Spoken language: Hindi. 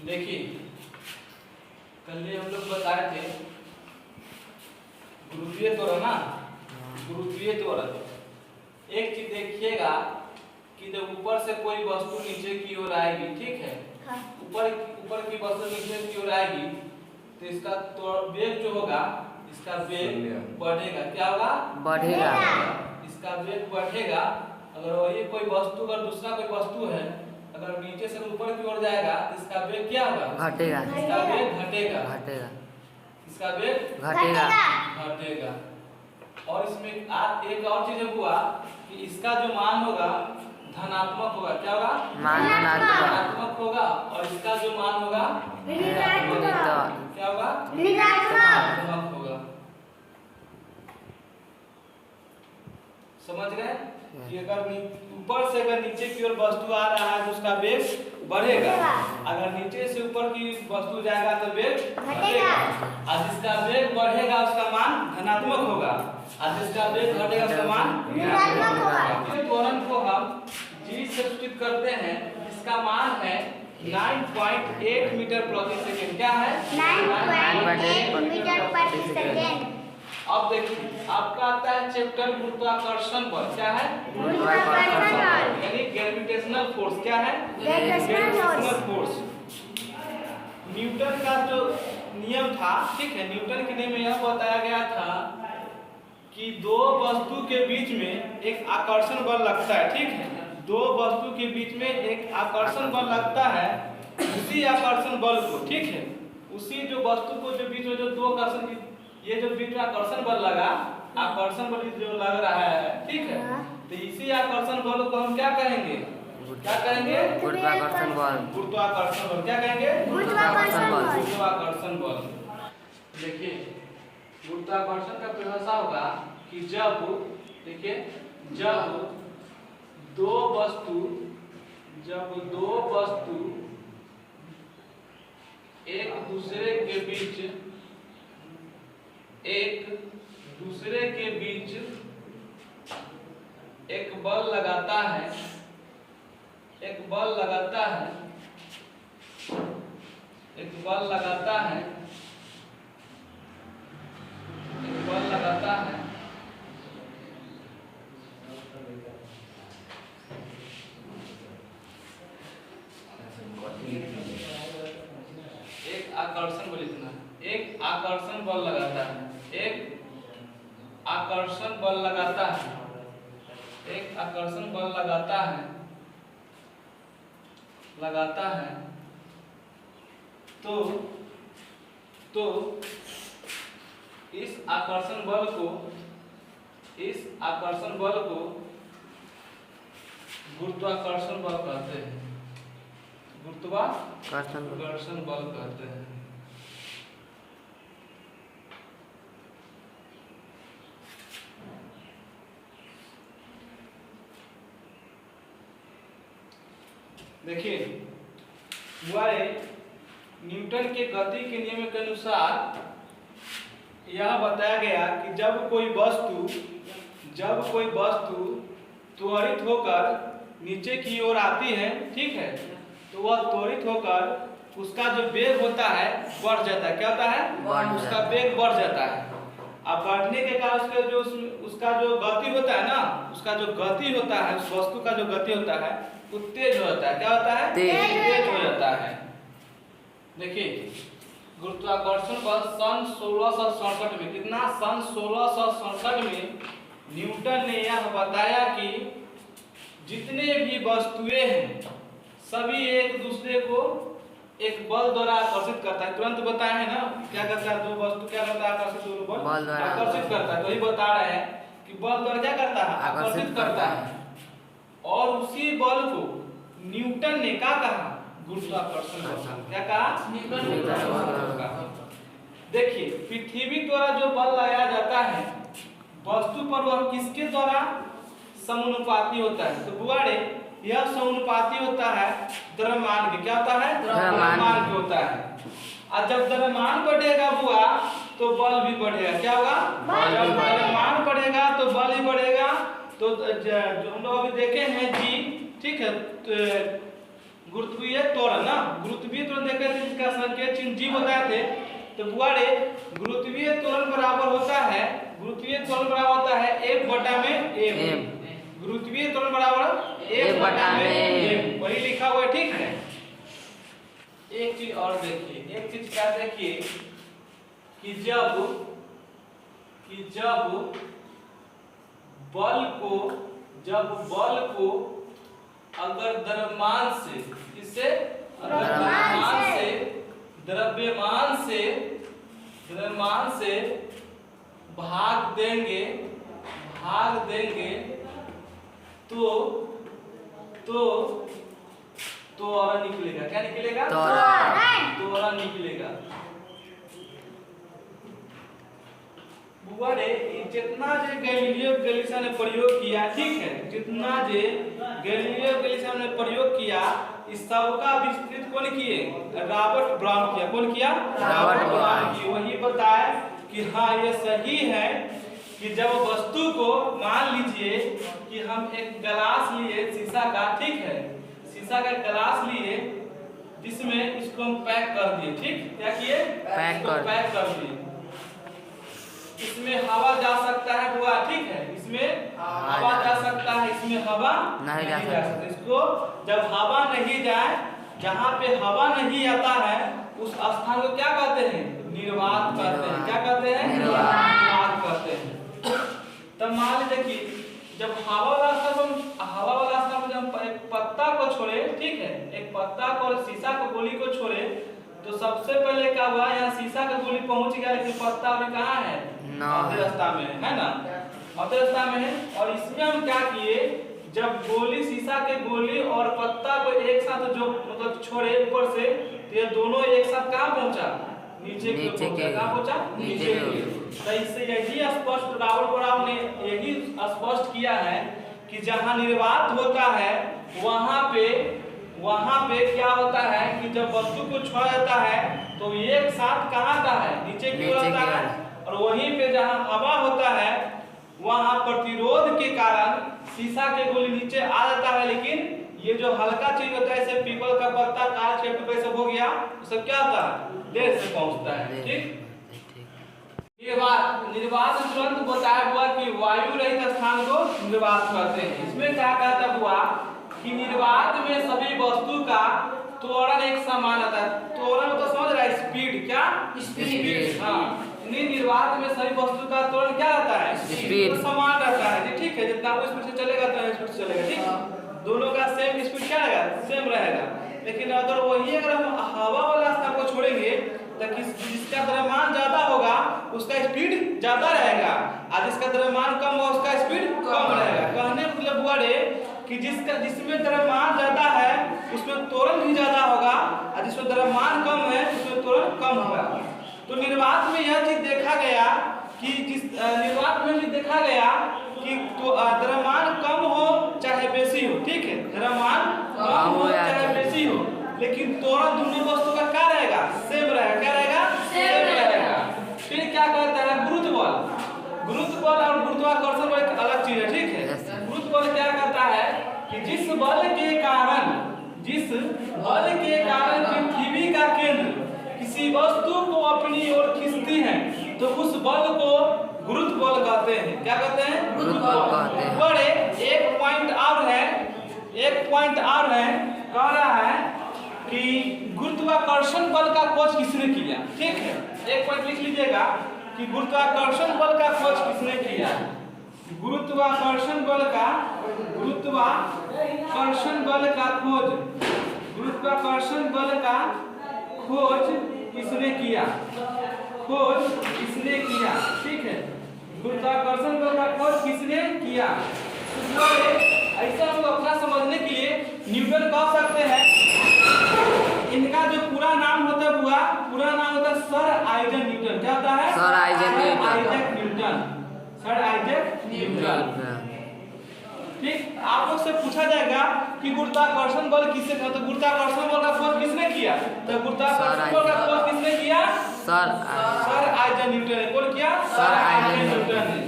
देखिए कल हम लोग बताए थे गुरुत्वीय त्वरण ना। गुरुत्वीय त्वरण एक चीज देखिएगा कि जब ऊपर से कोई वस्तु नीचे की ओर आएगी, ठीक है, ऊपर की वस्तु नीचे की ओर आएगी तो इसका वेग जो होगा, इसका वेग बढ़ेगा। क्या होगा? बढ़ेगा। इसका वेग बढ़ेगा। अगर ये कोई वस्तु, अगर दूसरा कोई वस्तु है, अगर नीचे से ऊपर की ओर जाएगा तो इसका वेग क्या होगा? घटेगा। इसका वेग घटेगा। घटेगा। इसका वेग घटेगा। घटेगा। और इसमें एक और चीज हुआ कि इसका जो मान होगा धनात्मक होगा। क्या होगा? मान धनात्मक होगा। और इसका जो मान होगा क्या होगा? ऋणात्मक होगा। समझ गए कि अगर ऊपर से अगर नीचे की ओर वस्तु आ रहा है तो उसका वेग बढ़ेगा, अगर नीचे से ऊपर की वस्तु जाएगा तो वेग घटेगा। और जिसका वेग बढ़ेगा उसका मान धनात्मक होगा, और जिसका वेग घटेगा उसका मान ऋणात्मक होगा। इस त्वरण को हम g से सूचित करते हैं, इसका मान है 9.8 मीटर प्रति सेकंड। क्या है? 9.8 मीटर प्रति सेकंड। अब देखिए आपका आता है चैप्टर गुरुत्वाकर्षण बल। क्या है? गुरुत्वाकर्षण बल यानी ग्रेविटेशनल फोर्स। क्या है? Gravitational force. न्यूटन का जो नियम था, ठीक है, न्यूटन के नियम में यह बताया गया था कि दो वस्तु के बीच में एक आकर्षण बल लगता है, ठीक है, दो वस्तु के बीच में एक आकर्षण बल लगता है। उसी आकर्षण बल को, ठीक है, उसी जो वस्तु को जो बीच में जो दो आकर्षण, ये जो बीच में आकर्षण बल लगा, आकर्षण बल जो लग रहा है, ठीक है, तो इसी आकर्षण बल को हम क्या कहेंगे? क्या कहेंगे? गुरुत्वाकर्षण बल। गुरुत्वाकर्षण बल। क्या कहेंगे? गुरुत्वाकर्षण बल। गुरुत्वाकर्षण बल। देखिए गुरुत्वाकर्षण का परिभाषा होगा कि जब, देखिए, जब दो वस्तु एक दूसरे के बीच एक बल लगाता है, एक आकर्षण बल, इतना एक आकर्षण बल लगाता है, तो इस आकर्षण बल को गुरुत्वाकर्षण बल कहते हैं। गुरुत्वाकर्षण बल कहते हैं। देखिए हमारे न्यूटन के गति के नियम के अनुसार यह बताया गया कि जब कोई वस्तु त्वरित होकर नीचे की ओर आती है, ठीक है, तो वह त्वरित होकर उसका जो वेग होता है बढ़ जाता है। क्या होता है? उसका वेग बढ़ जाता है। अब बढ़ने के कारण उसका जो गति होता है ना, उसका जो गति होता है, उस वस्तु का जो गति होता है वो तेज हो जाता है। क्या होता है? तेज हो जाता है। देखिए गुरुत्वाकर्षण बल सन 1667 में, कितना? सन 1667 में न्यूटन ने यह बताया कि जितने भी वस्तुएं हैं सभी एक दूसरे को एक बल द्वारा आकर्षित करता है। तुरंत बताया है ना, क्या करता है? दो वस्तु क्या करता है? आकर्षित, बल आकर्षित करता है। तो ही बता रहे हैं कि बल द्वारा क्या करता है? आकर्षित करता है। और उसी बल को न्यूटन ने क्या कहा? गुरुत्वाकर्षण बल। क्या कहा? न्यूटन ने कहा। देखिए पृथ्वी द्वारा जो बल लगाया जाता है वस्तु पर, वह किसके द्वारा? समानुपाती होता है। तो बुआड़े यह समानुपाती होता है द्रव्यमान के। क्या होता है? द्रव्यमान के होता है। और जब द्रव्यमान बढ़ेगा बुआ तो बल भी बढ़ेगा। क्या होगा? जब द्रव्यमान बढ़ेगा तो बल ही बढ़ेगा। तो जो हम लोग अभी देखे हैं जी, ठीक है, गुरुत्वीय त्वरण ना, गुरुत्वीय त्वरण देखे थे लेकिन जी बताए थे। तो बुआ रे गुरुत्वीय त्वरण बराबर होता है, गुरुत्वीय त्वरण बराबर होता है 1/m। गुरुत्वीय त्वरण बराबर 1/m, वही लिखा हुआ है, ठीक है। एक चीज और देखिए, एक चीज क्या देखिए कि जब बल को अगर द्रव्यमान से किससे द्रव्यमान से भाग देंगे तो और निकलेगा, क्या निकलेगा? त्वरण निकलेगा। बुआ रे जितना जे गैलीलियो गैलीलियो ने प्रयोग किया, ठीक है, जितना जे गैलीलियो गैलीलियो ने प्रयोग किया, इस सब का विस्तृत कौन किए? रॉबर्ट ब्राउन किया। कौन किया? Robert brown. वही बताया कि हाँ ये सही है कि जब वस्तु को मान लीजिए कि हम एक गिलास लिए शीशा का, ठीक है, शीशा का गिलास लिए जिसमें इसको हम पैक कर दिए, ठीक, क्या किए? पैक कर दिए। इसमें हवा जा सकता है बुआ, ठीक है, इसमें हवा जा सकता है, इसमें हवा नहीं जा सकता। इसको जब हवा नहीं जाए, जहाँ पे हवा नहीं आता है उस स्थान को क्या कहते हैं? निर्वात कहते हैं। क्या कहते हैं? निर्वात कहते हैं। तब मान लीजिए कि जब हवा वाला स्थान पर जब एक पत्ता को छोड़े, ठीक है, एक पत्ता को और शीशा को गोली को छोड़े, तो सबसे पहले क्या हुआ? यहाँ शीशा का गोली पहुंच गया, लेकिन पत्ता अभी कहाँ है? अवधि में है ना, अवधि में है। और इसमें हम क्या किए, जब गोली शीशा के गोली और पत्ता को एक साथ जो मतलब छोड़े ऊपर से, तो ये दोनों एक साथ कहाँ पहुंचा? नीचे कहाँ पहुंचा? नीचे। तो इससे यही स्पष्ट रॉबर्ट ब्राउन ने यही स्पष्ट किया है कि जहाँ निर्वात होता है वहाँ पे क्या होता है कि जब वस्तु को छोड़ा जाता है तो एक साथ कहाँ आता है? नीचे की ओर आता है। और वहीं पे जहाँ हवा होता है वहाँ प्रतिरोध के कारण शीशा के गोली नीचे आ जाता है, लेकिन ये जो हल्का चीज होता है, जैसे पीपल का पत्ता, कांच के टुकड़े सब हो गया, तो सब क्या होता है? देर से पहुंचता है, ठीक। निर्वात तुरंत बताया हुआ कि वायु रहित स्थान को निर्वात कहते हैं। इसमें क्या कहता हुआ कि निर्वात में सभी वस्तु का त्वरण एक समान आता है। त्वरण तो समझ रहा है, स्पीड, क्या? स्पीड। हाँ, निर्वात में सभी वस्तु का त्वरण क्या रहता है? स्पीड समान रहता है, ठीक है। जितना वो स्पीड से चलेगा तो स्पीड से चलेगा, ठीक, दोनों का सेम स्पीड क्या रहेगा? सेम रहेगा। लेकिन अगर वही अगर हम हवा वाला स्थान को छोड़ेंगे तो जिसका द्रव्यमान ज्यादा होगा उसका स्पीड ज्यादा रहेगा, और जिसका द्रव्यमान कम होगा उसका स्पीड कम रहेगा। कहने मतलब हुआ रे कि जिसमें द्रव्यमान ज्यादा है उसमें त्वरण भी ज्यादा होगा, और जिसमें द्रव्यमान कम है उसमें त्वरण कम होगा। तो निर्वात में यह चीज देखा गया कि द्रव्यमान कम हो चाहे बेसी हो, ठीक है, द्रव्यमान कम हो चाहे बेसी हो, लेकिन त्वरण दोनों वस्तु का क्या रहेगा? सेम रहेगा। क्या रहेगा? सेम रहेगा। फिर क्या कहता है? गुरुत्व बल और गुरुत्वाकर्षण बल एक अलग चीज है, ठीक है। गुरुत्व बल क्या कहता है कि जिस बल के कारण पृथ्वी का केंद्र किसी वस्तु को अपनी ओर खींचती है तो उस बल को गुरुत्व बल कहते हैं। क्या कहते हैं? गुरुत्व बल कहते हैं। पर एक पॉइंट और है, कह रहा है कि गुरुत्वाकर्षण बल का खोज किसने किया, ठीक है। एक पॉइंट लिख लीजिएगा कि गुरुत्वाकर्षण बल का खोज किसने किया? गुरुत्वाकर्षण बल का खोज किसने किया? ठीक है, गुरुत्वाकर्षण बल का खोज किसने किया? ऐसा हम अपना समझने के लिए न्यूटन कह सकते हैं। इनका जो पूरा नाम होता है सर आइजैक न्यूटन। क्या होता है? Sir Isaac Newton. ठीक, आप लोग से पूछा जाएगा कि गुरुत्वाकर्षण बल किसने, तो गुरुत्वाकर्षण बल का खोज किसने किया? तो गुरुत्वाकर्षण बल का खोज किसने किया? सर आइजैक न्यूटन ने। कौन किया? सर आइजैक न्यूटन ने।